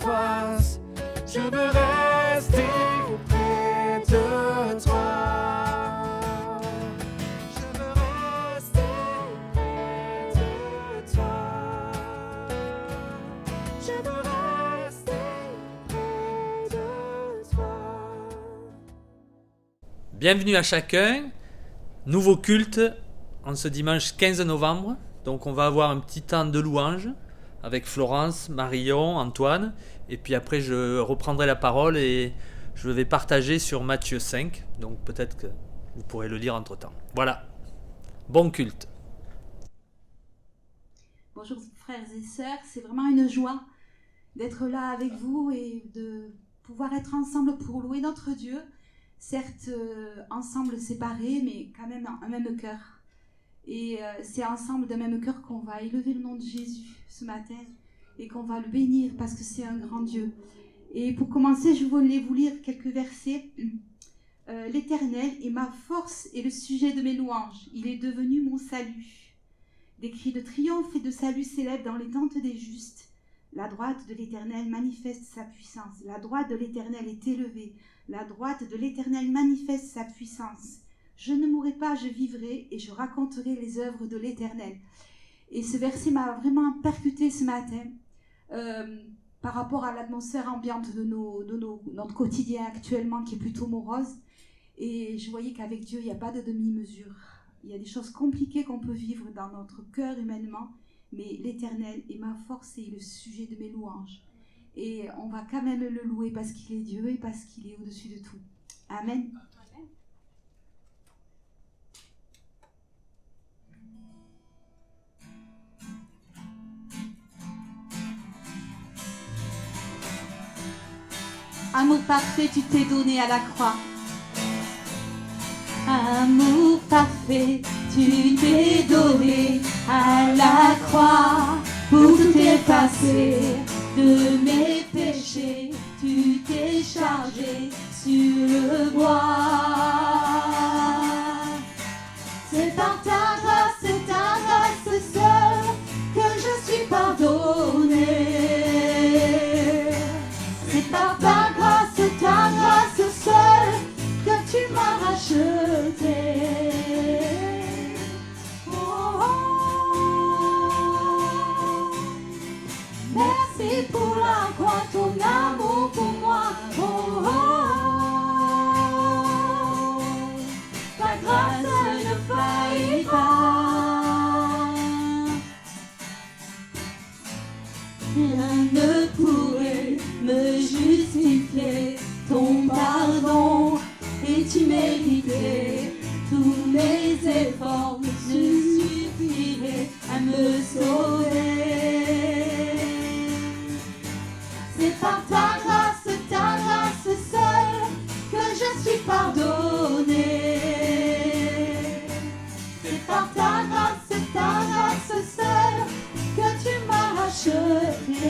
face. Je veux rester auprès de toi. Je veux rester auprès de toi. Je veux rester auprès de toi. Bienvenue à chacun. Nouveau culte en ce dimanche 15 novembre. Donc on va avoir un petit temps de louange avec Florence, Marion, Antoine. Et puis après je reprendrai la parole et je vais partager sur Matthieu 5. Donc peut-être que vous pourrez le lire entre temps. Voilà. Bon culte. Bonjour frères et sœurs, c'est vraiment une joie d'être là avec vous et de pouvoir être ensemble pour louer notre Dieu. Certes, ensemble séparés, mais quand même un même cœur. Et c'est ensemble d'un même cœur qu'on va élever le nom de Jésus ce matin et qu'on va le bénir parce que c'est un grand Dieu. Et pour commencer, je voulais vous lire quelques versets. L'Éternel est ma force et le sujet de mes louanges. Il est devenu mon salut. Des cris de triomphe et de salut s'élèvent dans les tentes des justes. La droite de l'Éternel manifeste sa puissance. La droite de l'Éternel est élevée. La droite de l'Éternel manifeste sa puissance. Je ne mourrai pas, je vivrai et je raconterai les œuvres de l'Éternel. Et ce verset m'a vraiment percuté ce matin par rapport à l'atmosphère ambiante de notre quotidien actuellement qui est plutôt morose. Et je voyais qu'avec Dieu, il n'y a pas de demi-mesure. Il y a des choses compliquées qu'on peut vivre dans notre cœur humainement, mais l'Éternel est ma force et le sujet de mes louanges. Et on va quand même le louer parce qu'il est Dieu et parce qu'il est au-dessus de tout. Amen. Amour parfait, tu t'es donné à la croix. Amour parfait, tu t'es donné à la croix pour tout effacer de mes péchés. Tu t'es chargé sur le bois. C'est par ta grâce seule que je suis pardonné. C'est par ta grâce seule que tu m'as racheté. Oh, oh. Merci pour la croix, ton amour pour moi. Oh, oh. Ta grâce ne faillit pas. Rien ne pourrait me justifier ton pardon et tu méritais tous mes efforts ne suffiraient à me sauver. C'est par ta grâce seule que je suis pardonné. C'est par ta grâce seule que tu m'as racheté.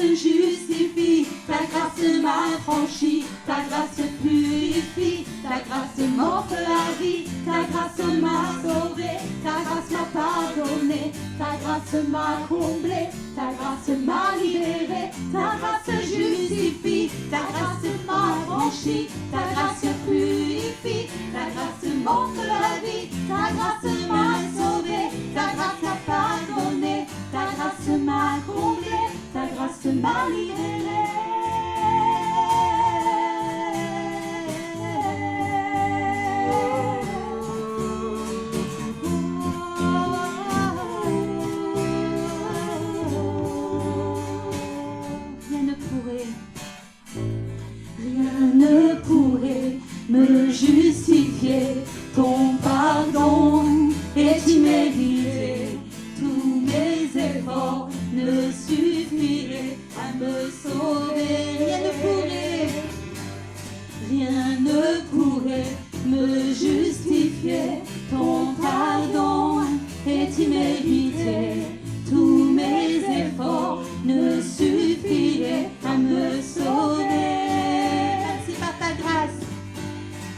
Justifie, ta grâce m'affranchit, ta grâce purifie, ta grâce m'offre la vie, ta grâce m'a sauvé, ta grâce m'a pardonné, ta grâce m'a comblé, ta grâce m'a libéré, ta grâce justifie, ta grâce m'affranchit, ta grâce purifie, ta grâce m'offre la vie, ta grâce m'a sauvé, ta grâce m'a pardonné, ta grâce m'a comblé. Ta grâce m'a libéré. Rien ne pourrait me justifier ton pardon et tu méritais tous mes efforts ne suffirait à me sauver. Rien ne pourrait me justifier ton pardon d'y mériter. Tous mes efforts ne suffisaient à me sauver. Merci par ta grâce,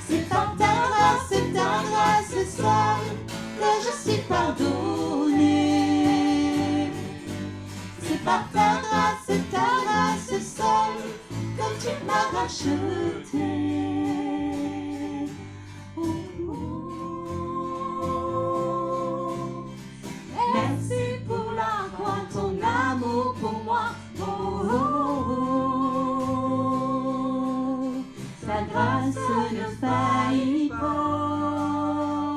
c'est par ta grâce seule que je suis pardonné. C'est par ta grâce seule que tu m'as racheté. Merci pour la croix, ton amour pour moi. Ta grâce ne faillit pas.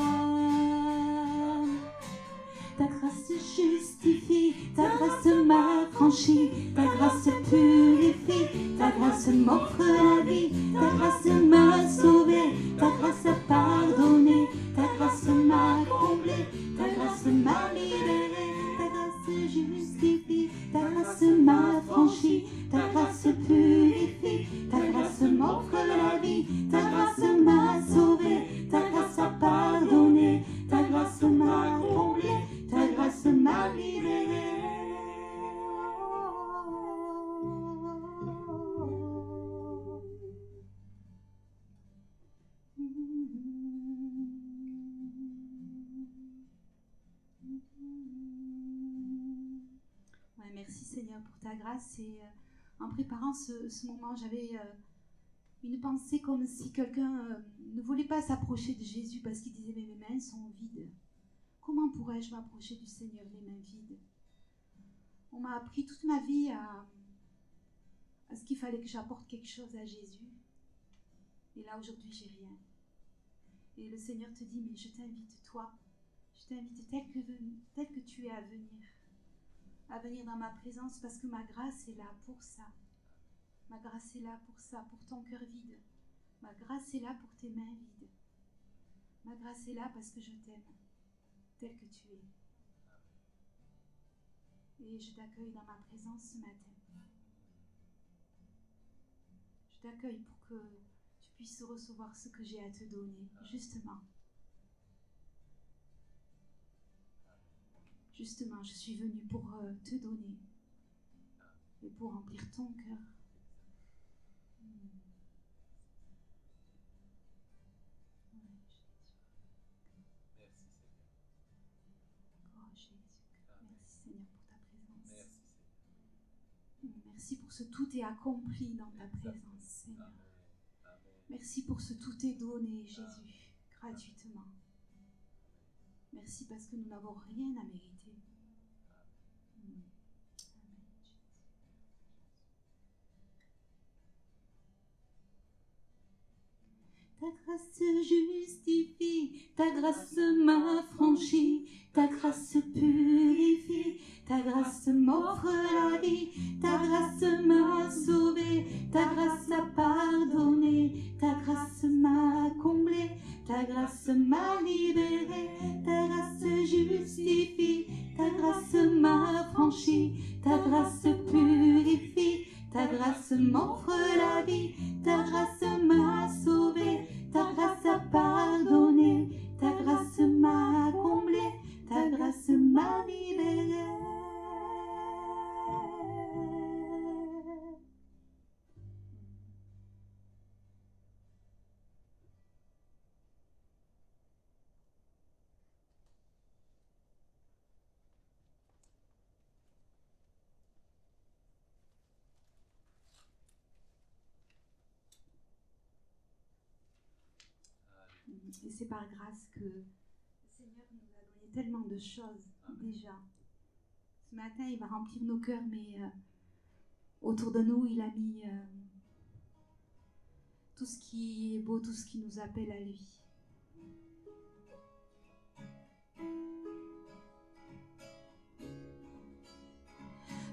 Ta grâce justifie, ta grâce m'affranchit, ta grâce purifie, ta grâce m'offre la vie, ta grâce m'a sauvé, ta grâce a pardonné, ta grâce m'a comblé, ta grâce m'a libéré, ta grâce justifie, ta grâce m'affranchit, ta grâce purifie, ta grâce m'offre la vie, ta grâce m'a sauvé, ta grâce a pardonné, ta grâce m'a comblé, ta grâce m'a libéré. Ouais, merci Seigneur pour ta grâce. Et en préparant ce moment, j'avais une pensée comme si quelqu'un ne voulait pas s'approcher de Jésus parce qu'il disait mais mes mains sont vides. Comment pourrais-je m'approcher du Seigneur les mains vides? On m'a appris toute ma vie à ce qu'il fallait que j'apporte quelque chose à Jésus. Et là aujourd'hui j'ai rien. Et le Seigneur te dit mais je t'invite toi, je t'invite tel que tu es à venir dans ma présence parce que ma grâce est là pour ça. Ma grâce est là pour ça, pour ton cœur vide. Ma grâce est là pour tes mains vides. Ma grâce est là parce que je t'aime, tel que tu es. Et je t'accueille dans ma présence ce matin. Je t'accueille pour que tu puisses recevoir ce que j'ai à te donner, justement. Justement, je suis venue pour te donner et pour remplir ton cœur. Oh Jésus, merci Seigneur pour ta présence. Merci pour ce tout est accompli dans ta présence, Seigneur. Merci pour ce tout est donné, Jésus, gratuitement. Merci parce que nous n'avons rien à mériter. Amen. Ta grâce justifie, ta grâce m'affranchit, ta grâce purifie, ta grâce m'offre la vie, ta grâce m'a sauvé, ta grâce a pardonné, ta grâce m'a comblé, ta grâce m'a libéré, ta grâce justifie, ta grâce m'affranchit, ta grâce purifie, ta grâce m'offre la vie, ta grâce m'a sauvé, ta grâce a pardonné, ta grâce m'a comblé, ta grâce m'a libéré. Et c'est par grâce que le Seigneur nous a donné tellement de choses déjà. Ce matin, il va remplir nos cœurs, mais autour de nous, il a mis tout ce qui est beau, tout ce qui nous appelle à lui.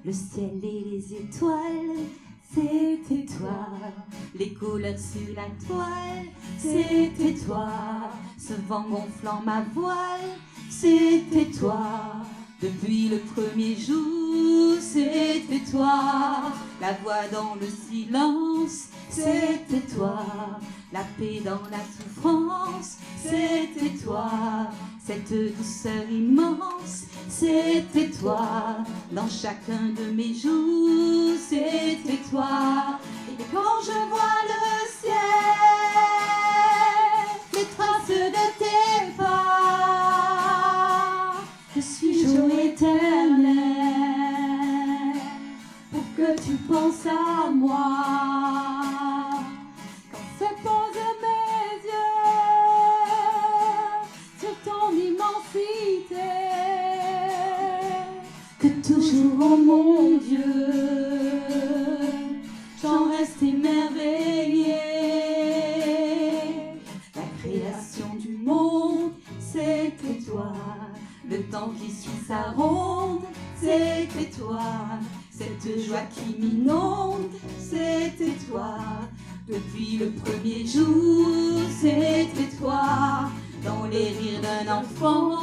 Le ciel et les étoiles, c'était toi. Les couleurs sur la toile, c'était toi. Ce vent gonflant ma voile, c'était toi. Depuis le premier jour, c'était toi. La voix dans le silence, c'était toi. La paix dans la souffrance, c'était toi. Cette douceur immense, c'était toi. Dans chacun de mes jours, c'était toi. Et quand je vois le ciel, les traces de tes pas, je suis jour éternel pour que tu penses à moi. Quand se posent mes yeux sur ton immensité, que toujours, oh mon Dieu, j'en reste émerveillé. La création du monde, c'était toi. Le temps qui suit sa ronde, c'était toi. Cette joie qui m'inonde, c'était toi. Depuis le premier jour, c'était toi. Dans les rires d'un enfant,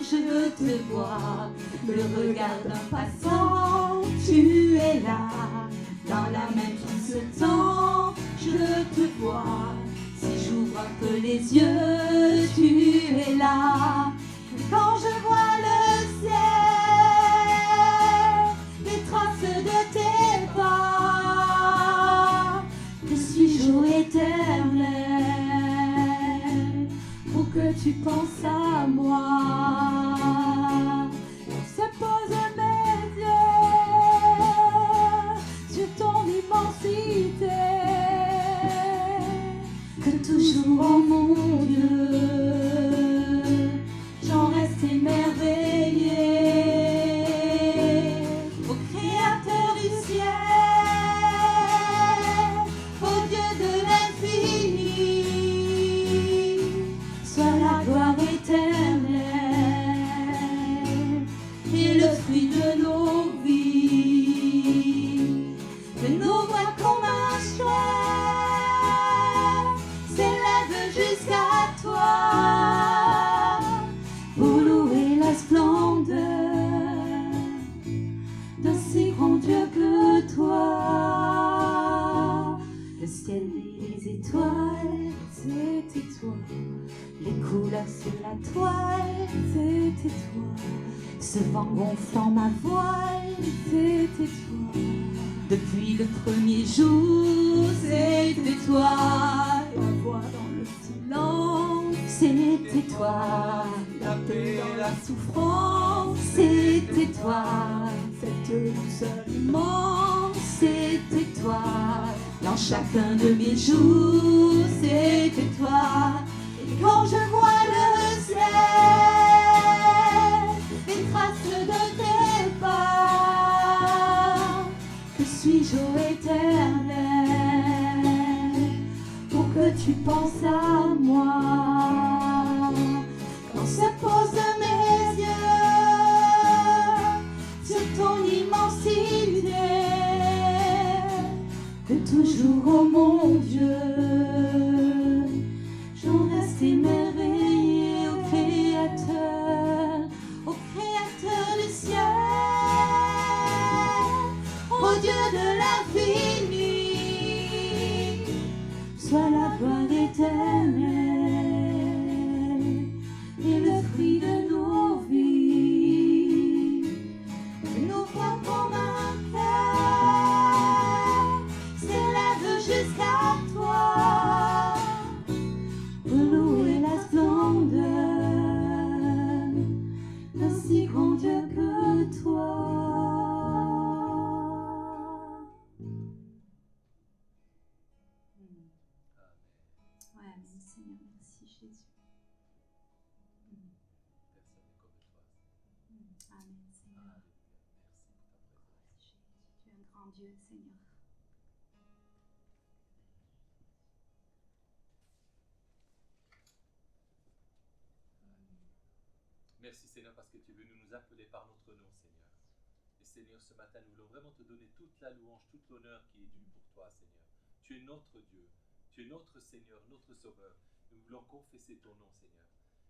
je te vois. Le regard d'un passant, tu es là. Dans la main qui se tend, je te vois. Si j'ouvre un peu les yeux, tu es là. Quand je vois le ciel, les traces de tes pas, je suis jour éternel pour que tu penses à moi. Se posent mes yeux sur ton immensité, que toujours, oh mon Dieu, j'en reste émerveillé. Au Créateur du ciel, au Dieu de l'infini, soit la gloire éternelle et le fruit de nos vies, de nos voix comme un choix s'élève jusqu'à toi pour louer la splendeur d'un si grand Dieu que toi. Le ciel et les étoiles, c'était toi. Les couleurs sur la toile, c'était toi. Ce vent gonflant ma voile, c'était toi. Depuis le premier jour, c'était toi. La voix dans le silence, c'était toi. La paix dans la souffrance, c'était toi. Cette douceur immense, c'était toi. Dans chacun de mes jours, c'était toi. Et quand je vois le ciel, les traces de tes pas, que suis-je, ô éternel, pour que tu penses à moi. Quand se posent mes yeux sur ton immensité, que toujours, oh mon Dieu, j'en reste émerveillé. Au Créateur du ciel, au Dieu de l'infini, soit la gloire éternelle et le fruit de nos vies. Nos voix comme un cœur s'élèvent jusqu'à toi pour louer la splendeur d'un si grand Dieu que toi. Ouais, amen, Seigneur, merci Jésus. Amen, Seigneur. Jésus, tu es un grand Dieu, Seigneur. Merci Seigneur parce que tu veux nous appeler par notre nom Seigneur. Et Seigneur, ce matin, nous voulons vraiment te donner toute la louange, toute l'honneur qui est due pour toi Seigneur. Tu es notre Dieu, tu es notre Seigneur, notre Sauveur. Nous voulons confesser ton nom Seigneur.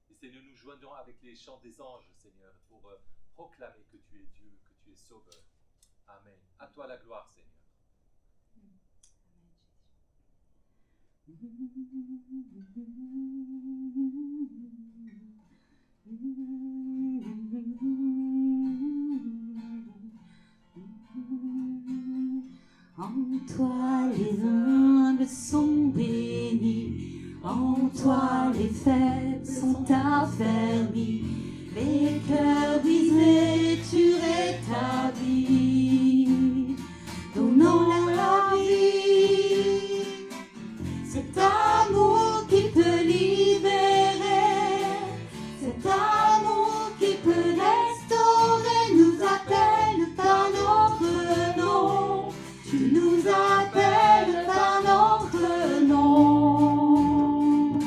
Et Seigneur, nous joignons avec les chants des anges Seigneur pour proclamer que tu es Dieu, que tu es Sauveur. Amen. À toi la gloire, Seigneur. En toi les humbles sont bénis, en toi les faibles sont affermis, les cœurs brisés tu rétablis, donnant la vie. Cet amour qui peut libérer, cet amour qui peut restaurer, nous appelle par notre nom. Tu nous appelles par notre nom.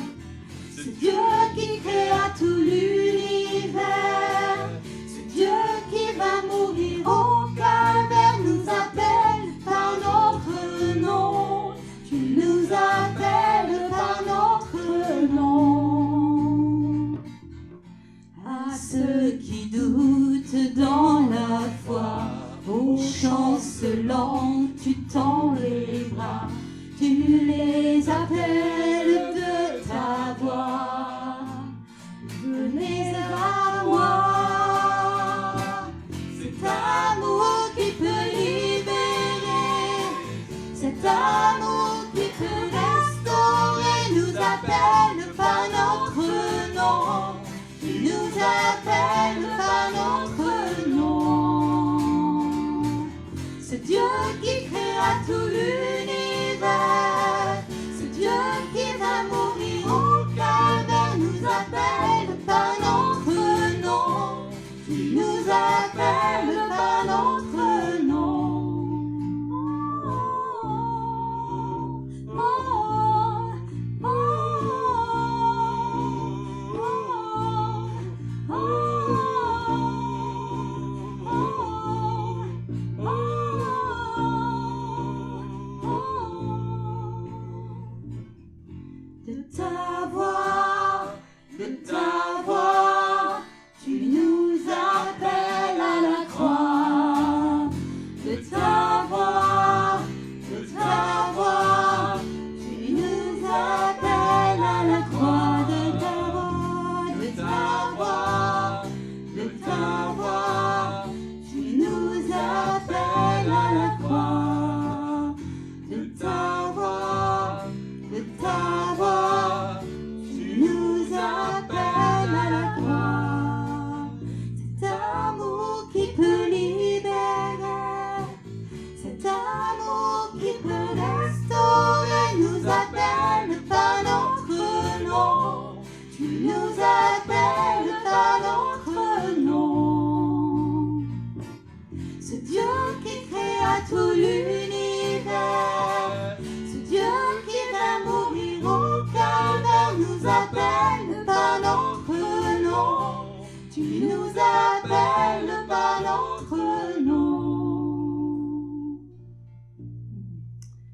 Ce Dieu qui créa tout l'univers, ce Dieu qui va mourir au calvaire, nous appelle par notre nom. Tu nous appelles par notre nom. À ceux qui doutent dans la foi, aux chancelants, tu tends les bras, tu les appelles de ta voix. Venez à moi, cet amour qui peut libérer, cet amour qui peut restaurer, nous appelle par notre nom. Tu nous appelles par notre nom. Ce Dieu qui créa tout l'univers, ce Dieu qui va mourir au calvaire, nous appelle par notre nom. Tu nous appelles par notre nom. Oh, oh, oh, oh, de ta voix, tu nous appelles à la croix. De ta voix, tu nous appelles à la croix. De ta voix, tu nous appelles à la croix. De ta voix, tu nous appelles à la croix. Cet amour qui peut libérer, cet amour qui peut restaurer, nous appelle par notre nom. Tu nous appelles par notre nom. Ce Dieu qui créa tout l'univers, ce Dieu qui va mourir au calvaire, nous appelle par notre nom. Tu nous appelles par notre nom.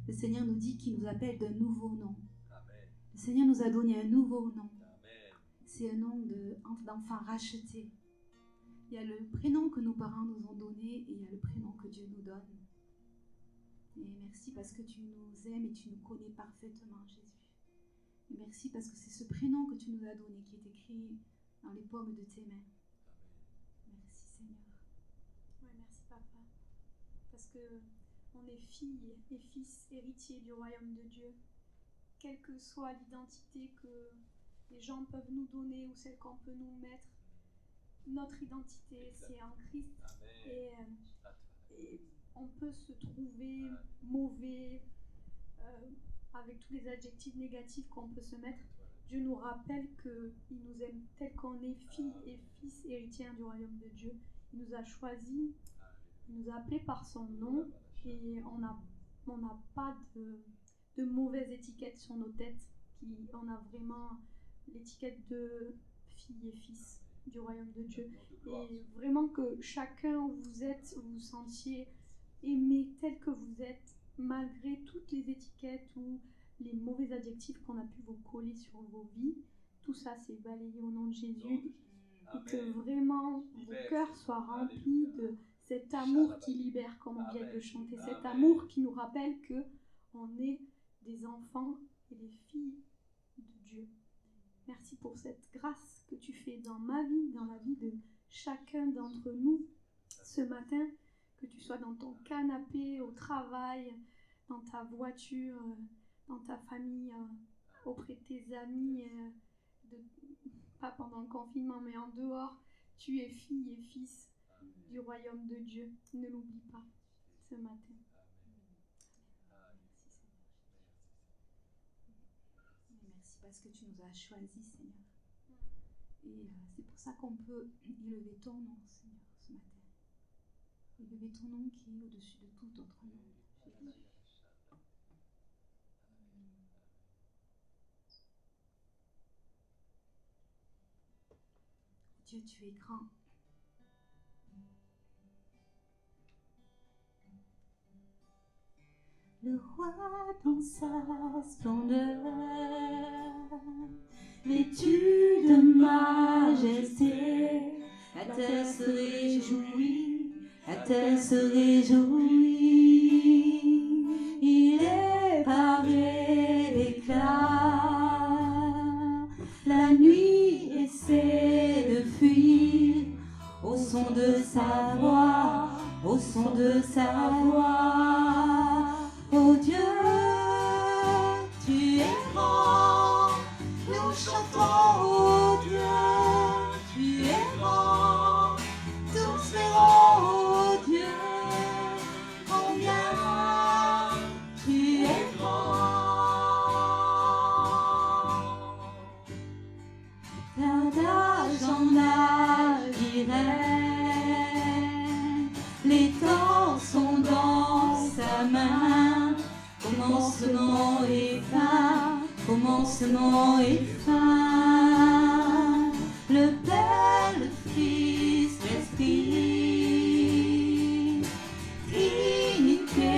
Le Seigneur nous dit qu'il nous appelle d'un nouveau nom. Amen. Le Seigneur nous a donné un nouveau nom. Amen. C'est un nom d'enfant racheté. Il y a le prénom que nos parents nous ont donné et il y a le prénom que Dieu nous donne. Et merci parce que tu nous aimes et tu nous connais parfaitement, Jésus. Et merci parce que c'est ce prénom que tu nous as donné qui est écrit dans les paumes de tes mains. Merci Seigneur. Ouais, merci Papa. Parce que on est filles et fils héritiers du royaume de Dieu. Quelle que soit l'identité que les gens peuvent nous donner ou celle qu'on peut nous mettre, notre identité, c'est en Christ. Amen. Et on peut se trouver mauvais, avec tous les adjectifs négatifs qu'on peut se mettre. Dieu nous rappelle qu'il nous aime tel qu'on est, filles et fils héritiers du royaume de Dieu. Il nous a choisis, il nous a appelés par son nom et on n'a pas de mauvaises étiquettes sur nos têtes. On a vraiment l'étiquette de filles et fils du royaume de Dieu. Et vraiment que chacun vous sentiez aimé tel que vous êtes, malgré toutes les étiquettes ou les mauvais adjectifs qu'on a pu vous coller sur vos vies. Tout ça, c'est balayé au nom de Jésus. Et que vraiment vos cœurs soient remplis de cet amour qui libère, comme on vient de le chanter, cet amour qui nous rappelle que on est des enfants et des filles de Dieu. Merci pour cette grâce que tu fais dans ma vie, dans la vie de chacun d'entre nous ce matin, que tu sois dans ton canapé, au travail, dans ta voiture, dans ta famille, auprès de tes amis, pas pendant le confinement, mais en dehors. Tu es fille et fils du royaume de Dieu. Ne l'oublie pas ce matin. Merci parce que tu nous as choisis, Seigneur. Et c'est pour ça qu'on peut élever ton nom, Seigneur, ce matin. Élever ton nom qui est au-dessus de tout autre nom. Jésus. Dieu, tu es grand. Le roi dans sa splendeur, vêtu de majesté, la terre se réjouit, la terre se réjouit. Il est paré d'éclat, la nuit essaie de fuir au son de sa voix, au son de sa voix. Oh Dieu, tu es grand, nous chantons, oh Dieu, tu es grand, tous verront, oh Dieu, combien tu es grand. D'âge en âge irène, les temps sont dans sa main, commencement et fin, commencement et fin. Le Père, le Fils, l'Esprit, Trinité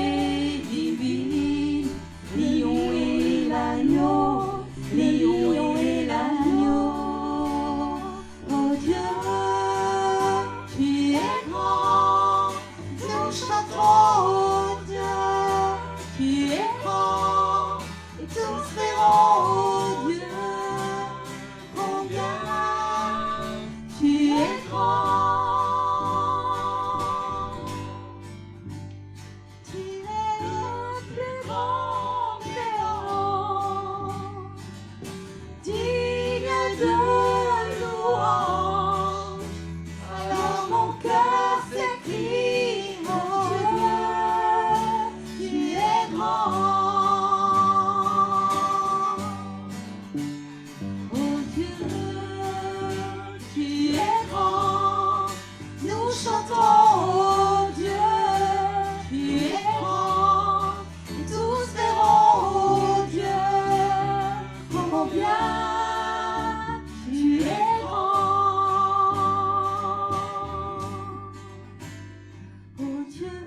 divine, lion et l'agneau, lion et l'agneau. Oh Dieu, tu es grand, nous chantons, oh Dieu, tu es grand, et tous verront, oh Dieu, combien tu es grand. Tu es le plus grand des grands, digne de louange. Alors mon cœur s'écrie, oh Dieu, tu es grand. Oh Dieu, tu es grand. Nous chantons, oh Dieu, tu es grand. Et tous verront, oh Dieu, combien tu es grand. Oh Dieu,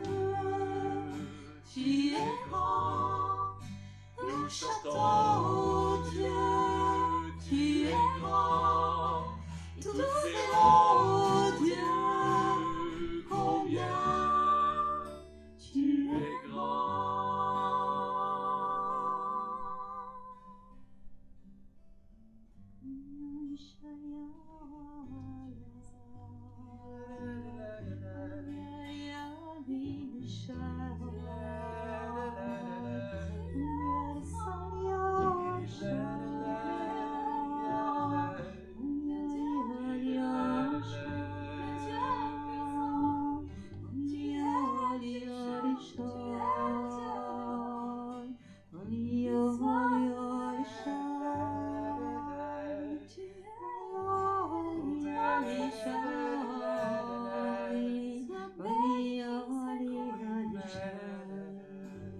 tu es grand. Nous chantons, oh Dieu, tu es grand. Et tous verront, oh Dieu, combien tu es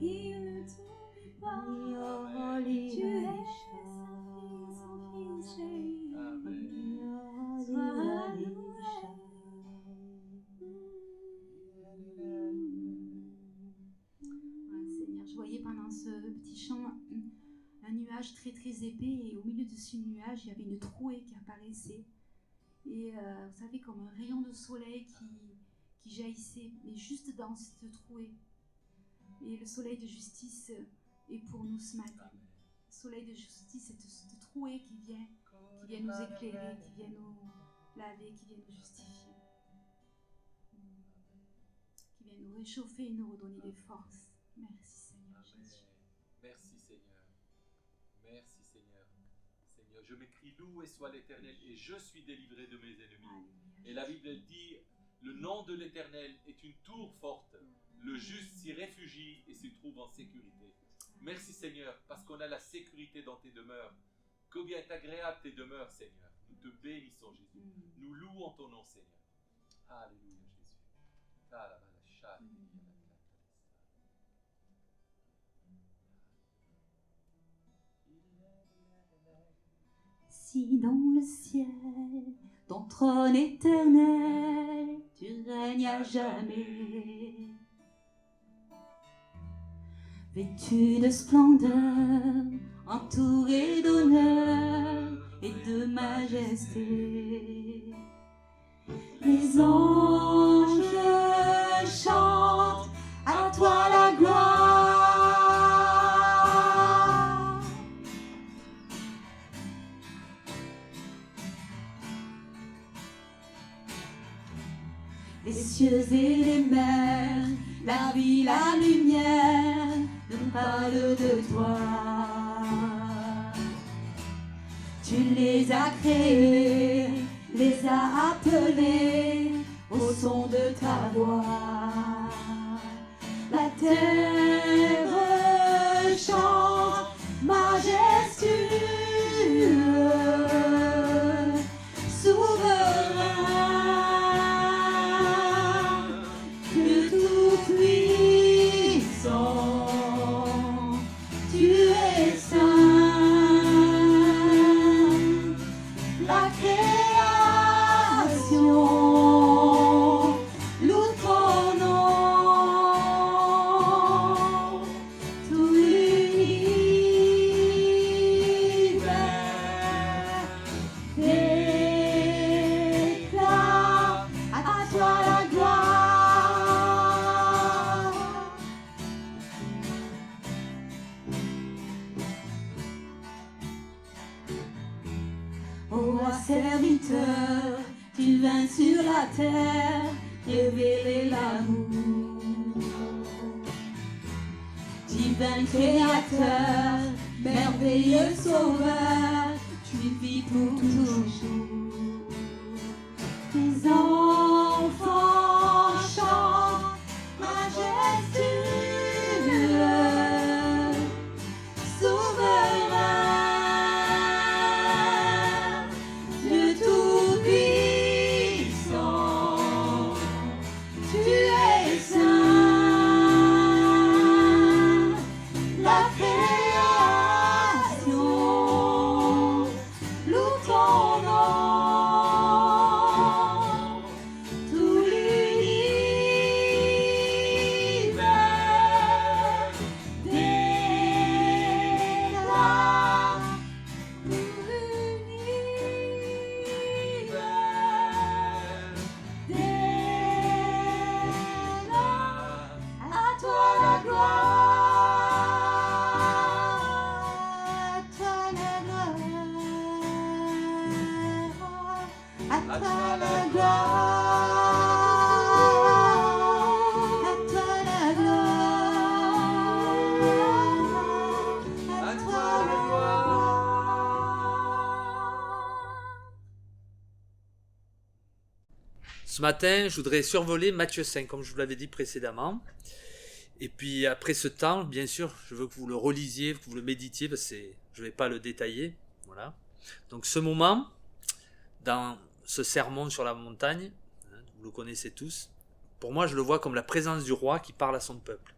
Il ne t'oublie pas, tu es son fils chéri. Sois loué. Seigneur, je voyais pendant ce petit chant un nuage très très épais et au milieu de ce nuage il y avait une trouée qui apparaissait et vous savez comme un rayon de soleil qui jaillissait, mais juste dans cette trouée. Et le soleil de justice est pour nous ce matin. Le soleil de justice, c'est cette trouée qui vient nous éclairer, qui vient nous laver, qui vient nous justifier, qui vient nous réchauffer et nous redonner des forces. Merci Seigneur Jésus. Merci Seigneur. Merci Seigneur. Seigneur, je m'écris loué soit l'Éternel et je suis délivré de mes ennemis. Alléluia. Et la Bible elle dit, le nom de l'Éternel est une tour forte. Le juste s'y réfugie et s'y trouve en sécurité. Merci Seigneur, parce qu'on a la sécurité dans tes demeures. Combien est agréable tes demeures, Seigneur. Nous te bénissons, Jésus. Nous louons ton nom, Seigneur. Alléluia, Jésus. Si dans le ciel, ton trône éternel, tu règnes à jamais. Vêtu de splendeur, entouré d'honneur et de majesté. Les anges chantent à toi la gloire. Les cieux et les mers, la vie, la lumière, nous parlent de toi. Tu les as créés, les as appelés au son de ta voix. La terre chante majestueux, souverain, Dieu tout-puissant, tu es saint. La création loue ton nom, tout l'univers déclare à toi la gloire. Ô roi serviteur, tu vins sur la terre révéler l'amour. Divin créateur, merveilleux sauveur, tu vis pour toujours. Tes enfants chantent majestueux, souverain, Dieu tout-puissant, tu es saint. La création loue ton nom, tout l'univers déclare, tout l'univers déclare à toi la gloire, à toi la gloire, à toi la gloire, à toi la gloire, à toi la gloire. Ce matin, je voudrais survoler Matthieu 5, comme je vous l'avais dit précédemment. Et puis après ce temps, bien sûr, je veux que vous le relisiez, que vous le méditiez, parce que je ne vais pas le détailler. Voilà. Donc ce moment, dans ce sermon sur la montagne, vous le connaissez tous, pour moi je le vois comme la présence du roi qui parle à son peuple.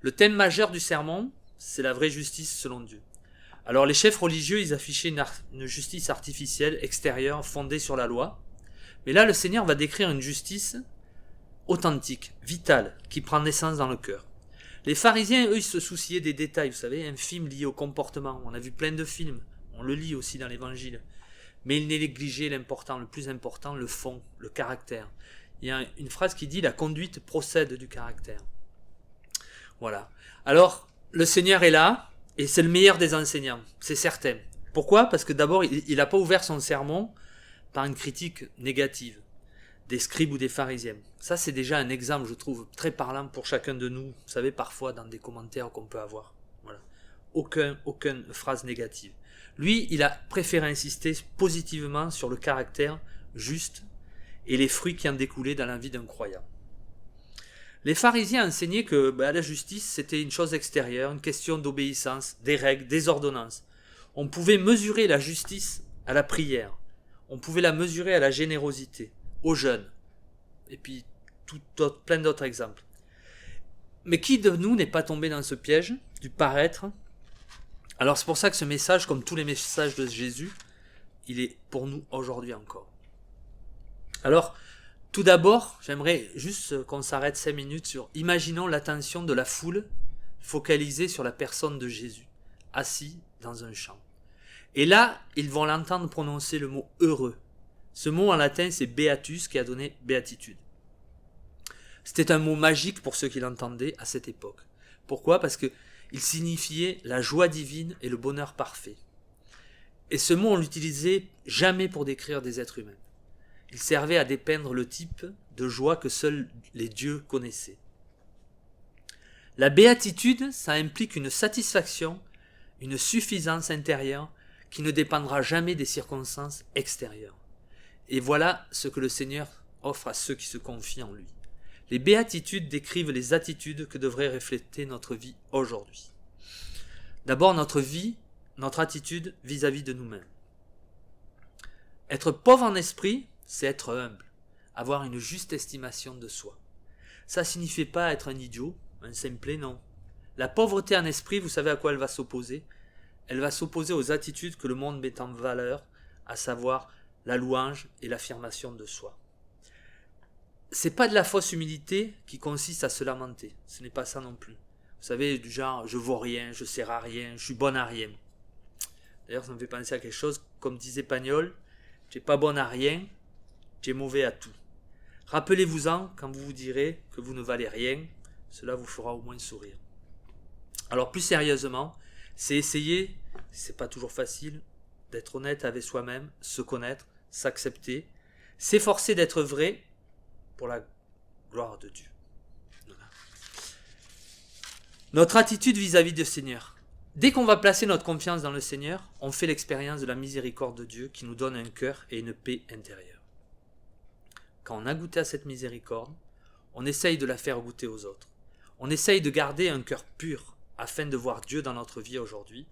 Le thème majeur du sermon, c'est la vraie justice selon Dieu. Alors les chefs religieux, ils affichaient une justice artificielle, extérieure, fondée sur la loi. Mais là, le Seigneur va décrire une justice authentique, vitale, qui prend naissance dans le cœur. Les pharisiens, eux, ils se souciaient des détails, vous savez, infimes liés au comportement. On a vu plein de films, on le lit aussi dans l'Évangile. Mais ils négligeaient l'important, le plus important, le fond, le caractère. il y a une phrase qui dit « La conduite procède du caractère ». Voilà. Alors, le Seigneur est là, et c'est le meilleur des enseignants, c'est certain. Pourquoi ? Parce que d'abord, il n'a pas ouvert son sermon par une critique négative des scribes ou des pharisiens. Ça, c'est déjà un exemple, je trouve, très parlant pour chacun de nous. Vous savez, parfois, dans des commentaires qu'on peut avoir. Voilà. Aucune phrase négative. Lui, il a préféré insister positivement sur le caractère juste et les fruits qui en découlaient dans la vie d'un croyant. Les pharisiens enseignaient que la justice, c'était une chose extérieure, une question d'obéissance, des règles, des ordonnances. On pouvait mesurer la justice à la prière. On pouvait la mesurer à la générosité, au jeûne. Et puis, plein d'autres exemples. Mais qui de nous n'est pas tombé dans ce piège du paraître ? Alors c'est pour ça que ce message, comme tous les messages de Jésus, il est pour nous aujourd'hui encore. Alors, tout d'abord, j'aimerais juste qu'on s'arrête 5 minutes sur, imaginons l'attention de la foule focalisée sur la personne de Jésus, assis dans un champ. Et là, ils vont l'entendre prononcer le mot « heureux ». Ce mot en latin, c'est « beatus » qui a donné « béatitude ». C'était un mot magique pour ceux qui l'entendaient à cette époque. Pourquoi ? Parce qu'il signifiait la joie divine et le bonheur parfait. Et ce mot, on l'utilisait jamais pour décrire des êtres humains. Il servait à dépeindre le type de joie que seuls les dieux connaissaient. La béatitude, ça implique une satisfaction, une suffisance intérieure qui ne dépendra jamais des circonstances extérieures. Et voilà ce que le Seigneur offre à ceux qui se confient en lui. Les béatitudes décrivent les attitudes que devrait refléter notre vie aujourd'hui. D'abord, notre attitude vis-à-vis de nous-mêmes. Être pauvre en esprit, c'est être humble, avoir une juste estimation de soi. Ça ne signifie pas être un idiot, un simplet, non. La pauvreté en esprit, vous savez à quoi elle va s'opposer ? Elle va s'opposer aux attitudes que le monde met en valeur, à savoir la louange et l'affirmation de soi. C'est pas de la fausse humilité qui consiste à se lamenter, ce n'est pas ça non plus. Vous savez, du genre, je vaux rien, je sers à rien, je suis bon à rien. D'ailleurs, ça me fait penser à quelque chose, comme disait Pagnol, tu n'es pas bon à rien, tu es mauvais à tout. Rappelez-vous-en quand vous vous direz que vous ne valez rien, cela vous fera au moins sourire. Alors plus sérieusement, c'est essayer, c'est pas toujours facile, d'être honnête avec soi-même, se connaître, s'accepter, s'efforcer d'être vrai pour la gloire de Dieu. Voilà. Notre attitude vis-à-vis du Seigneur. Dès qu'on va placer notre confiance dans le Seigneur, on fait l'expérience de la miséricorde de Dieu qui nous donne un cœur et une paix intérieure. Quand on a goûté à cette miséricorde, on essaye de la faire goûter aux autres. On essaye de garder un cœur pur afin de voir Dieu dans notre vie aujourd'hui.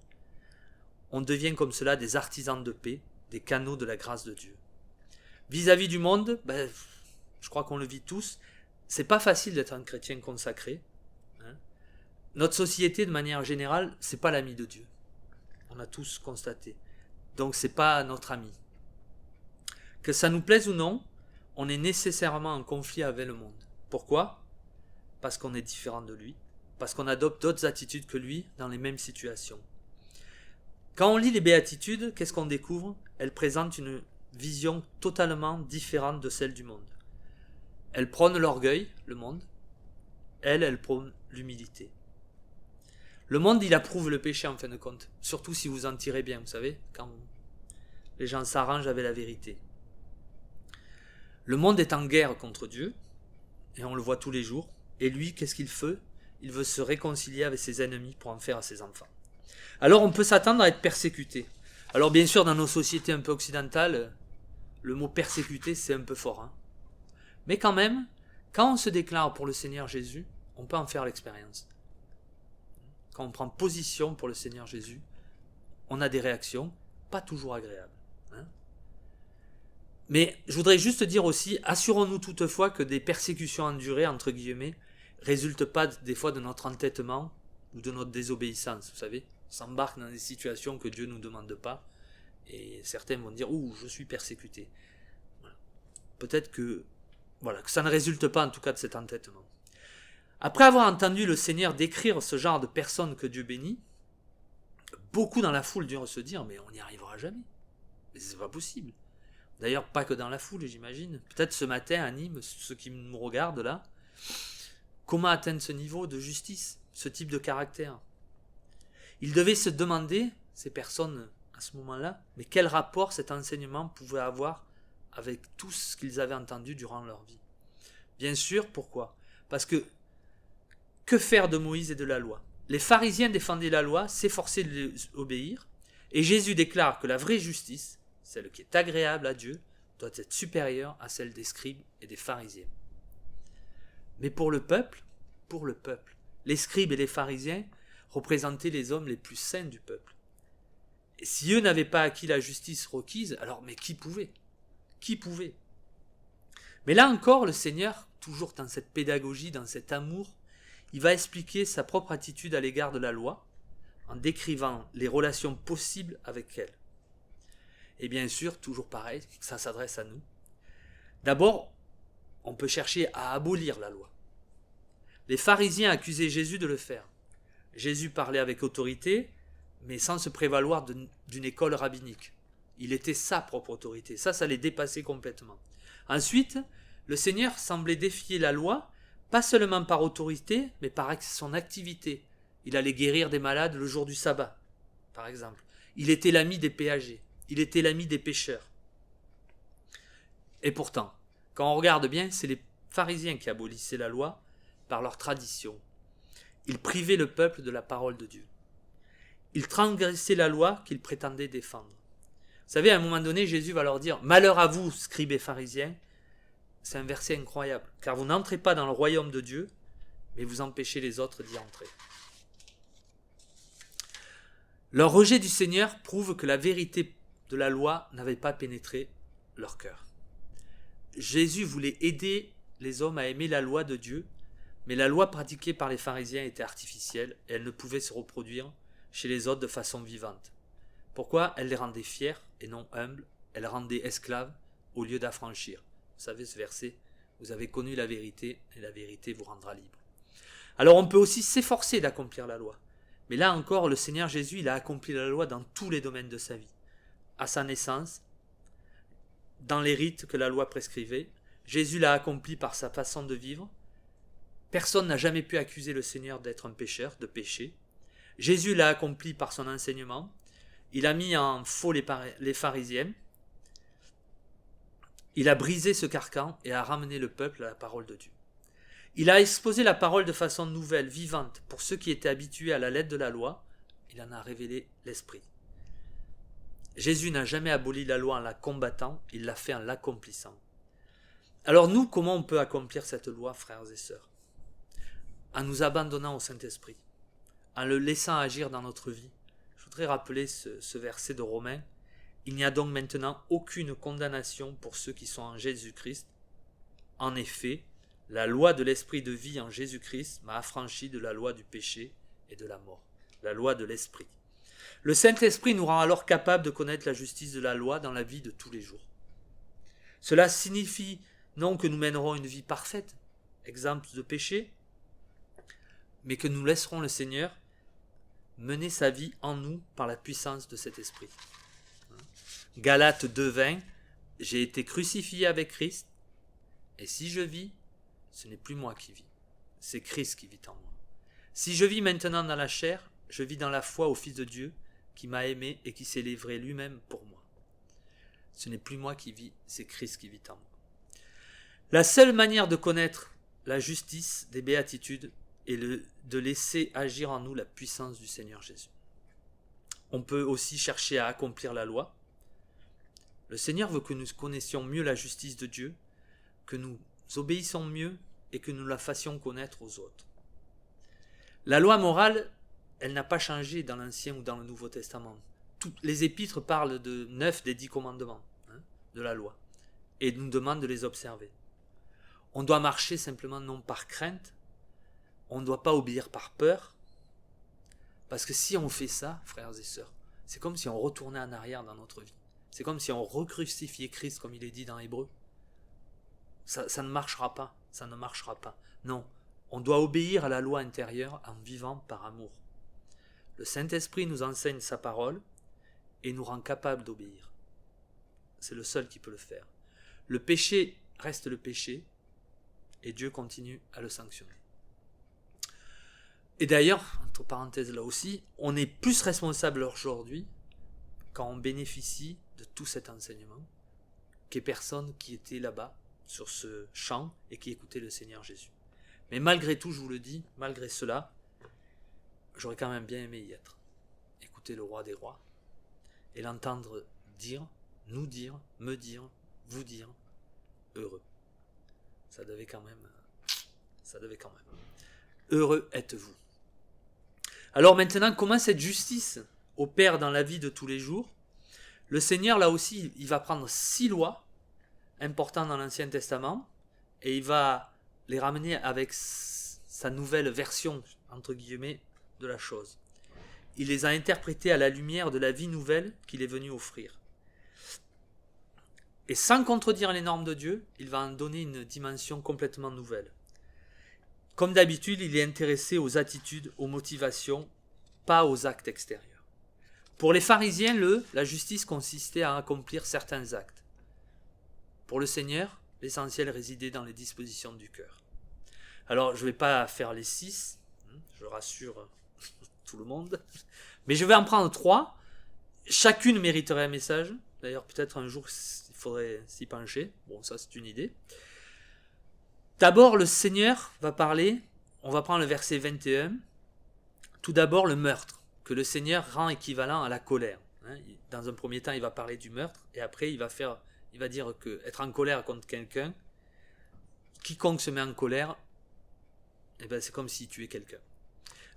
On devient comme cela des artisans de paix, des canaux de la grâce de Dieu. Vis-à-vis du monde, je crois qu'on le vit tous, c'est pas facile d'être un chrétien consacré. Notre société, de manière générale, c'est pas l'ami de Dieu. On a tous constaté. Donc c'est pas notre ami. Que ça nous plaise ou non, on est nécessairement en conflit avec le monde. Pourquoi ? Parce qu'on est différent de lui, parce qu'on adopte d'autres attitudes que lui dans les mêmes situations. Quand on lit les béatitudes, qu'est-ce qu'on découvre ? Elles présentent une vision totalement différente de celle du monde. Elles prônent l'orgueil, le monde. Elles prônent l'humilité. Le monde, il approuve le péché en fin de compte. Surtout si vous en tirez bien, vous savez, quand les gens s'arrangent avec la vérité. Le monde est en guerre contre Dieu, et on le voit tous les jours. Et lui, qu'est-ce qu'il fait ? Il veut se réconcilier avec ses ennemis pour en faire à ses enfants. Alors on peut s'attendre à être persécuté. Alors bien sûr, dans nos sociétés un peu occidentales, le mot persécuté, c'est un peu fort. Mais quand même, quand on se déclare pour le Seigneur Jésus, on peut en faire l'expérience. Quand on prend position pour le Seigneur Jésus, on a des réactions pas toujours agréables. Mais je voudrais juste dire aussi, assurons-nous toutefois que des persécutions endurées, entre guillemets, résultent pas des fois de notre entêtement ou de notre désobéissance. Vous savez, on s'embarque dans des situations que Dieu ne nous demande pas, et certains vont dire « Ouh, je suis persécuté ». Voilà. Peut-être que ça ne résulte pas en tout cas de cet entêtement. Après avoir entendu le Seigneur décrire ce genre de personnes que Dieu bénit, beaucoup dans la foule durent se dire « Mais on n'y arrivera jamais. Mais c'est pas possible. D'ailleurs, pas que dans la foule, j'imagine. Peut-être ce matin, à Nîmes, ceux qui nous regardent là, comment atteindre ce niveau de justice, ce type de caractère? Ils devaient se demander, ces personnes à ce moment-là, mais quel rapport cet enseignement pouvait avoir avec tout ce qu'ils avaient entendu durant leur vie. Bien sûr, pourquoi? Parce que faire de Moïse et de la loi? Les pharisiens défendaient la loi, s'efforçaient de l'obéir, et Jésus déclare que la vraie justice, celle qui est agréable à Dieu, doit être supérieure à celle des scribes et des pharisiens. Mais pour le peuple, les scribes et les pharisiens représentaient les hommes les plus saints du peuple. Et si eux n'avaient pas acquis la justice requise, alors mais qui pouvait? Qui pouvait? Mais là encore, le Seigneur, toujours dans cette pédagogie, dans cet amour, il va expliquer sa propre attitude à l'égard de la loi, en décrivant les relations possibles avec elle. Et bien sûr, toujours pareil, ça s'adresse à nous. D'abord, on peut chercher à abolir la loi. Les pharisiens accusaient Jésus de le faire. Jésus parlait avec autorité, mais sans se prévaloir d'une école rabbinique. Il était sa propre autorité. Ça les dépassait complètement. Ensuite, le Seigneur semblait défier la loi, pas seulement par autorité, mais par son activité. Il allait guérir des malades le jour du sabbat, par exemple. Il était l'ami des péagers. Il était l'ami des pécheurs. Et pourtant, quand on regarde bien, c'est les pharisiens qui abolissaient la loi par leur tradition. Ils privaient le peuple de la parole de Dieu. Ils transgressaient la loi qu'ils prétendaient défendre. Vous savez, à un moment donné, Jésus va leur dire « Malheur à vous, scribes et pharisiens ». C'est un verset incroyable, car vous n'entrez pas dans le royaume de Dieu, mais vous empêchez les autres d'y entrer. Leur rejet du Seigneur prouve que la vérité de la loi n'avait pas pénétré leur cœur. Jésus voulait aider les hommes à aimer la loi de Dieu, mais la loi pratiquée par les pharisiens était artificielle et elle ne pouvait se reproduire chez les autres de façon vivante. Pourquoi? Elle les rendait fiers et non humbles, elle les rendait esclaves au lieu d'affranchir. Vous savez ce verset, vous avez connu la vérité et la vérité vous rendra libre. Alors on peut aussi s'efforcer d'accomplir la loi. Mais là encore, le Seigneur Jésus, il a accompli la loi dans tous les domaines de sa vie. À sa naissance, dans les rites que la loi prescrivait, Jésus l'a accompli par sa façon de vivre. Personne n'a jamais pu accuser le Seigneur d'être un pécheur, de péché. Jésus l'a accompli par son enseignement. Il a mis en faux les pharisiens. Il a brisé ce carcan et a ramené le peuple à la parole de Dieu. Il a exposé la parole de façon nouvelle, vivante, pour ceux qui étaient habitués à la lettre de la loi. Il en a révélé l'esprit. Jésus n'a jamais aboli la loi en la combattant, il l'a fait en l'accomplissant. Alors nous, comment on peut accomplir cette loi, frères et sœurs? En nous abandonnant au Saint-Esprit, en le laissant agir dans notre vie. Je voudrais rappeler ce verset de Romains. Il n'y a donc maintenant aucune condamnation pour ceux qui sont en Jésus-Christ. En effet, la loi de l'esprit de vie en Jésus-Christ m'a affranchi de la loi du péché et de la mort. La loi de l'esprit. Le Saint-Esprit nous rend alors capables de connaître la justice de la loi dans la vie de tous les jours. Cela signifie non que nous mènerons une vie parfaite, exempte de péché, mais que nous laisserons le Seigneur mener sa vie en nous par la puissance de cet esprit. Galates 2:20, j'ai été crucifié avec Christ, et si je vis, ce n'est plus moi qui vis, c'est Christ qui vit en moi. Si je vis maintenant dans la chair, je vis dans la foi au Fils de Dieu, qui m'a aimé et qui s'est livré lui-même pour moi. Ce n'est plus moi qui vis, c'est Christ qui vit en moi. La seule manière de connaître la justice des béatitudes est de laisser agir en nous la puissance du Seigneur Jésus. On peut aussi chercher à accomplir la loi. Le Seigneur veut que nous connaissions mieux la justice de Dieu, que nous obéissions mieux et que nous la fassions connaître aux autres. La loi morale, elle n'a pas changé dans l'Ancien ou dans le Nouveau Testament. Toutes les épîtres parlent de 9 des 10 commandements de la loi et nous demandent de les observer. On doit marcher simplement non par crainte, on ne doit pas obéir par peur, parce que si on fait ça, frères et sœurs, c'est comme si on retournait en arrière dans notre vie. C'est comme si on recrucifiait Christ, comme il est dit dans Hébreux. Ça ne marchera pas, ça ne marchera pas. Non, on doit obéir à la loi intérieure en vivant par amour. Le Saint-Esprit nous enseigne sa parole et nous rend capables d'obéir. c'est le seul qui peut le faire. Le péché reste le péché, et Dieu continue à le sanctionner. Et d'ailleurs, entre parenthèses là aussi, on est plus responsable aujourd'hui quand on bénéficie de tout cet enseignement que personne qui était là-bas sur ce champ et qui écoutait le Seigneur Jésus. Mais malgré tout, je vous le dis, malgré cela, j'aurais quand même bien aimé y être. Écouter le roi des rois et l'entendre dire, nous dire, me dire, vous dire, heureux. Ça devait quand même. Heureux êtes-vous. Alors maintenant, comment cette justice opère dans la vie de tous les jours? Le Seigneur, là aussi, il va prendre 6 lois importantes dans l'Ancien Testament et il va les ramener avec sa nouvelle version, entre guillemets, de la chose. Il les a interprétées à la lumière de la vie nouvelle qu'il est venu offrir. Et sans contredire les normes de Dieu, il va en donner une dimension complètement nouvelle. Comme d'habitude, il est intéressé aux attitudes, aux motivations, pas aux actes extérieurs. Pour les pharisiens, la justice consistait à accomplir certains actes. Pour le Seigneur, l'essentiel résidait dans les dispositions du cœur. Alors, je ne vais pas faire les 6, je rassure tout le monde, mais je vais en prendre 3. Chacune mériterait un message. D'ailleurs, peut-être un jour, il faudrait s'y pencher. Bon, ça, c'est une idée. D'abord, le Seigneur va parler, on va prendre le verset 21. Tout d'abord, le meurtre, que le Seigneur rend équivalent à la colère. Dans un premier temps, il va parler du meurtre, et après, il va dire que être en colère contre quelqu'un, quiconque se met en colère, eh ben, c'est comme s'il tuait quelqu'un.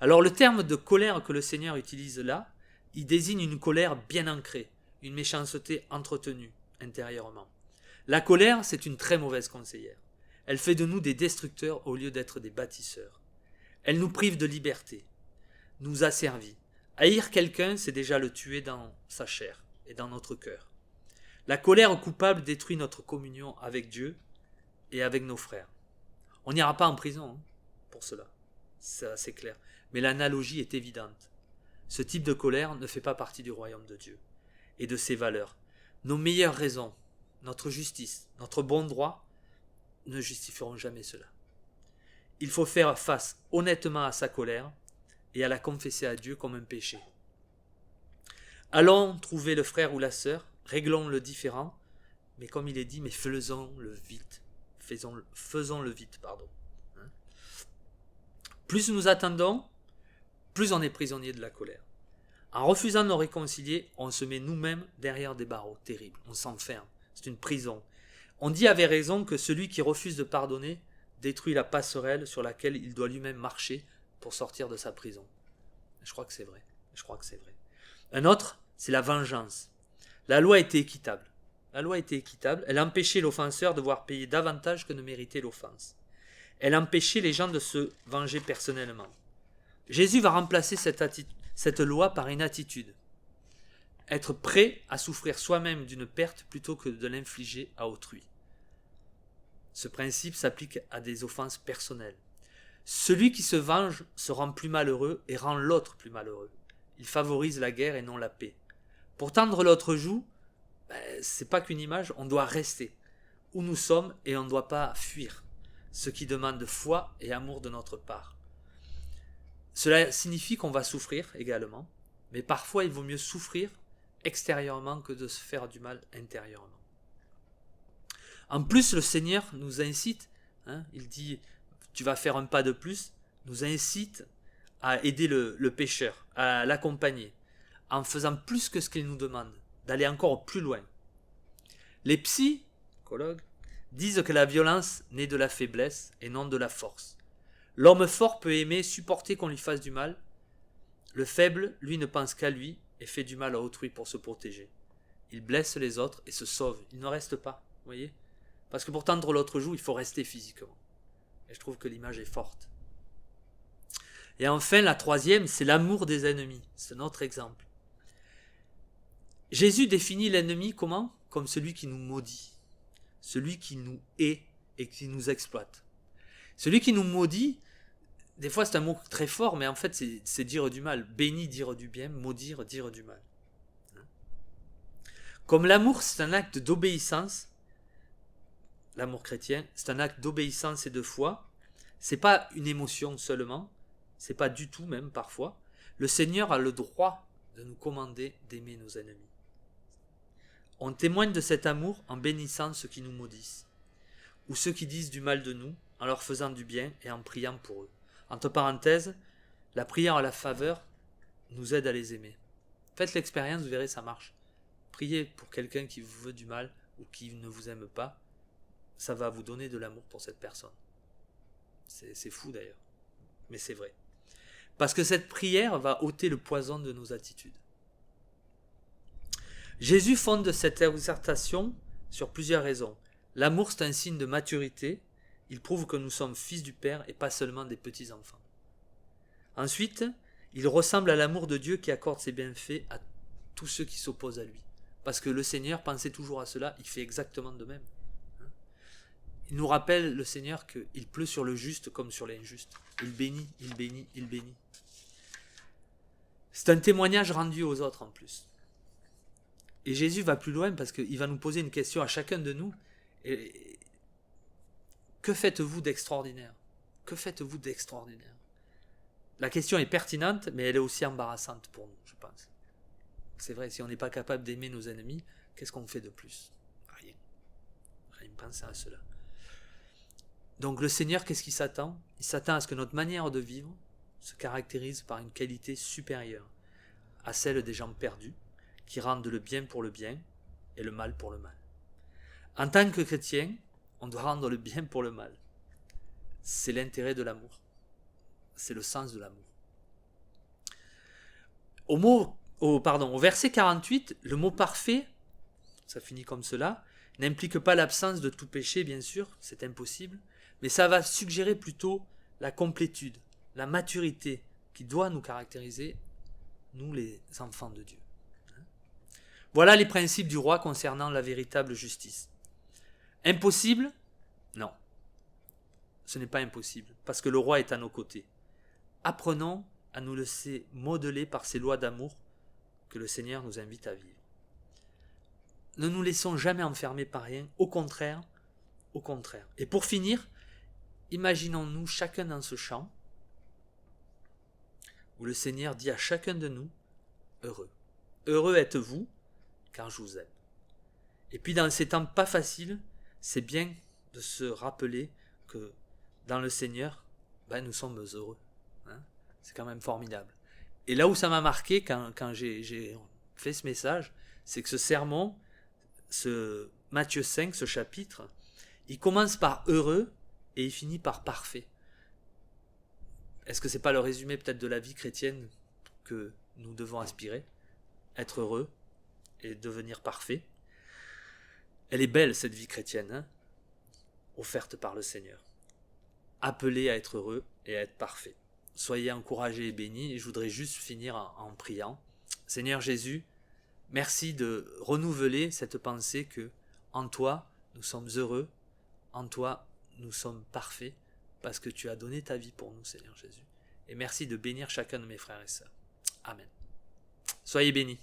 Alors, le terme de colère que le Seigneur utilise là, il désigne une colère bien ancrée, une méchanceté entretenue intérieurement. La colère, c'est une très mauvaise conseillère. Elle fait de nous des destructeurs au lieu d'être des bâtisseurs. Elle nous prive de liberté, nous asservit. Haïr quelqu'un, c'est déjà le tuer dans sa chair et dans notre cœur. La colère coupable détruit notre communion avec Dieu et avec nos frères. On n'ira pas en prison pour cela, c'est assez clair. Mais l'analogie est évidente. Ce type de colère ne fait pas partie du royaume de Dieu et de ses valeurs. Nos meilleures raisons, notre justice, notre bon droit, ne justifieront jamais cela. Il faut faire face honnêtement à sa colère et à la confesser à Dieu comme un péché. Allons trouver le frère ou la sœur, réglons le différend, mais comme il est dit, mais faisons-le vite. Faisons-le vite, pardon. Plus nous attendons, plus on est prisonnier de la colère. En refusant de nous réconcilier, on se met nous-mêmes derrière des barreaux terribles. On s'enferme. C'est une prison. On dit avec raison que celui qui refuse de pardonner détruit la passerelle sur laquelle il doit lui-même marcher pour sortir de sa prison. Je crois que c'est vrai. Un autre, c'est la vengeance. La loi était équitable. Elle empêchait l'offenseur de voir payer davantage que ne méritait l'offense. Elle empêchait les gens de se venger personnellement. Jésus va remplacer cette loi par une attitude. Être prêt à souffrir soi-même d'une perte plutôt que de l'infliger à autrui. Ce principe s'applique à des offenses personnelles. Celui qui se venge se rend plus malheureux et rend l'autre plus malheureux. Il favorise la guerre et non la paix. Pour tendre l'autre joue, c'est pas qu'une image, on doit rester où nous sommes et on ne doit pas fuir, ce qui demande foi et amour de notre part. Cela signifie qu'on va souffrir également, mais parfois il vaut mieux souffrir extérieurement que de se faire du mal intérieurement. En plus, le Seigneur nous incite, il dit tu vas faire un pas de plus, nous incite à aider le pécheur, à l'accompagner, en faisant plus que ce qu'il nous demande, d'aller encore plus loin. Les psychologues disent que la violence naît de la faiblesse et non de la force. L'homme fort peut aimer, supporter qu'on lui fasse du mal. Le faible, lui, ne pense qu'à lui et fait du mal à autrui pour se protéger. Il blesse les autres et se sauve. Il ne reste pas, vous voyez ? Parce que pour tendre l'autre joue, il faut rester physiquement. Et je trouve que l'image est forte. Et enfin, la troisième, c'est l'amour des ennemis. C'est notre exemple. Jésus définit l'ennemi comment ? Comme celui qui nous maudit, celui qui nous hait et qui nous exploite. Celui qui nous maudit, des fois c'est un mot très fort, mais en fait c'est dire du mal. Béni, dire du bien, maudire, dire du mal. Comme l'amour, c'est un acte d'obéissance, l'amour chrétien, c'est un acte d'obéissance et de foi. C'est pas une émotion seulement, c'est pas du tout même parfois. Le Seigneur a le droit de nous commander d'aimer nos ennemis. On témoigne de cet amour en bénissant ceux qui nous maudissent, ou ceux qui disent du mal de nous, en leur faisant du bien et en priant pour eux. Entre parenthèses, la prière à la faveur nous aide à les aimer. Faites l'expérience, vous verrez, ça marche. Priez pour quelqu'un qui vous veut du mal ou qui ne vous aime pas, ça va vous donner de l'amour pour cette personne. C'est fou d'ailleurs, mais c'est vrai. Parce que cette prière va ôter le poison de nos attitudes. Jésus fonde cette exhortation sur plusieurs raisons. L'amour, c'est un signe de maturité. Il prouve que nous sommes fils du Père et pas seulement des petits-enfants. Ensuite, il ressemble à l'amour de Dieu qui accorde ses bienfaits à tous ceux qui s'opposent à lui. Parce que le Seigneur pensait toujours à cela, il fait exactement de même. Il nous rappelle, le Seigneur, qu'il pleut sur le juste comme sur l'injuste. Il bénit, il bénit, il bénit. C'est un témoignage rendu aux autres en plus. Et Jésus va plus loin parce qu'il va nous poser une question à chacun de nous. Et que faites-vous d'extraordinaire? Que faites-vous d'extraordinaire? La question est pertinente, mais elle est aussi embarrassante pour nous, je pense. C'est vrai, si on n'est pas capable d'aimer nos ennemis, qu'est-ce qu'on fait de plus? Rien. Rien, pensez à cela. Donc le Seigneur, qu'est-ce qu'il s'attend? Il s'attend à ce que notre manière de vivre se caractérise par une qualité supérieure à celle des gens perdus, qui rendent le bien pour le bien et le mal pour le mal. En tant que chrétien, on doit rendre le bien pour le mal. C'est l'intérêt de l'amour. C'est le sens de l'amour. Au verset 48, le mot parfait, ça finit comme cela, n'implique pas l'absence de tout péché, bien sûr, c'est impossible, mais ça va suggérer plutôt la complétude, la maturité qui doit nous caractériser, nous les enfants de Dieu. Voilà les principes du roi concernant la véritable justice. Impossible? Non. Ce n'est pas impossible, parce que le roi est à nos côtés. Apprenons à nous laisser modeler par ces lois d'amour que le Seigneur nous invite à vivre. Ne nous laissons jamais enfermer par rien, au contraire, au contraire. Et pour finir, imaginons-nous chacun dans ce chant, où le Seigneur dit à chacun de nous, heureux. Heureux êtes-vous, car je vous aime. Et puis dans ces temps pas faciles, c'est bien de se rappeler que dans le Seigneur, nous sommes heureux. C'est quand même formidable. Et là où ça m'a marqué quand j'ai fait ce message, c'est que ce sermon, ce Matthieu 5, ce chapitre, il commence par heureux et il finit par parfait. Est-ce que c'est pas le résumé peut-être de la vie chrétienne que nous devons aspirer? Être heureux et devenir parfait. Elle est belle cette vie chrétienne, offerte par le Seigneur. Appelé à être heureux et à être parfait. Soyez encouragés et bénis, et je voudrais juste finir en priant. Seigneur Jésus, merci de renouveler cette pensée que en toi nous sommes heureux, en toi nous sommes parfaits, parce que tu as donné ta vie pour nous, Seigneur Jésus. Et merci de bénir chacun de mes frères et sœurs. Amen. Soyez bénis.